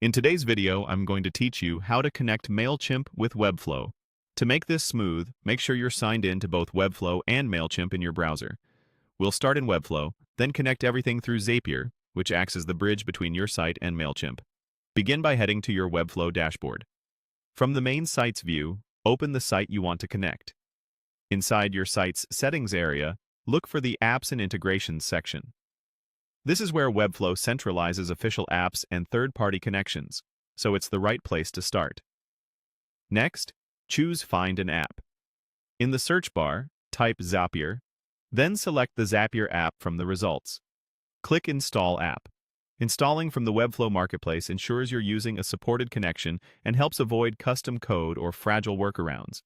In today's video, I'm going to teach you how to connect Mailchimp with Webflow. To make this smooth, make sure you're signed in to both Webflow and Mailchimp in your browser. We'll start in Webflow, then connect everything through Zapier, which acts as the bridge between your site and Mailchimp. Begin by heading to your Webflow dashboard. From the main site's view, open the site you want to connect. Inside your site's settings area, look for the Apps and Integrations section. This is where Webflow centralizes official apps and third-party connections, so it's the right place to start. Next, choose Find an App. In the search bar, type Zapier, then select the Zapier app from the results. Click Install App. Installing from the Webflow Marketplace ensures you're using a supported connection and helps avoid custom code or fragile workarounds.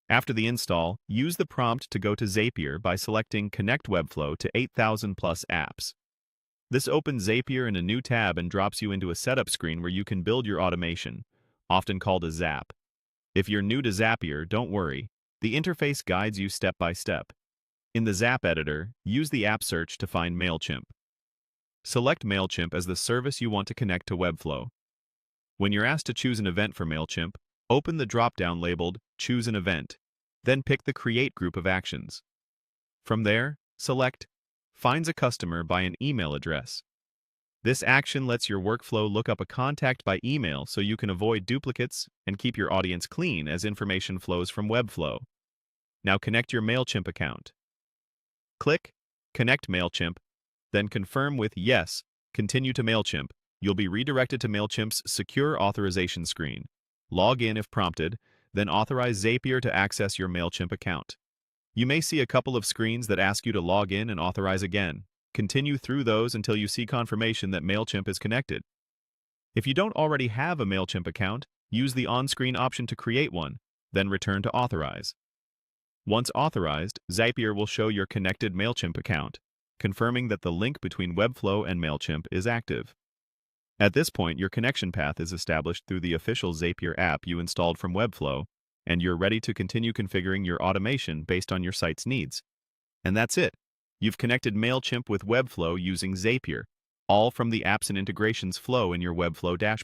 After the install, use the prompt to go to Zapier by selecting Connect Webflow to 8,000 plus apps. This opens Zapier in a new tab and drops you into a setup screen where you can build your automation, often called a Zap. If you're new to Zapier, don't worry. The interface guides you step by step. In the Zap editor, use the app search to find Mailchimp. Select Mailchimp as the service you want to connect to Webflow. When you're asked to choose an event for Mailchimp, open the drop-down labeled Choose an Event, then pick the Create group of actions. From there, select Finds a customer by an email address. This action lets your workflow look up a contact by email so you can avoid duplicates and keep your audience clean as information flows from Webflow. Now connect your Mailchimp account. Click Connect Mailchimp, then confirm with Yes, Continue to Mailchimp. You'll be redirected to Mailchimp's secure authorization screen. Log in if prompted, then authorize Zapier to access your Mailchimp account. You may see a couple of screens that ask you to log in and authorize again. Continue through those until you see confirmation that Mailchimp is connected. If you don't already have a Mailchimp account, use the on-screen option to create one, then return to Authorize. Once authorized, Zapier will show your connected Mailchimp account, confirming that the link between Webflow and Mailchimp is active. At this point, your connection path is established through the official Zapier app you installed from Webflow, and you're ready to continue configuring your automation based on your site's needs. And that's it. You've connected Mailchimp with Webflow using Zapier, all from the Apps and Integrations flow in your Webflow dashboard.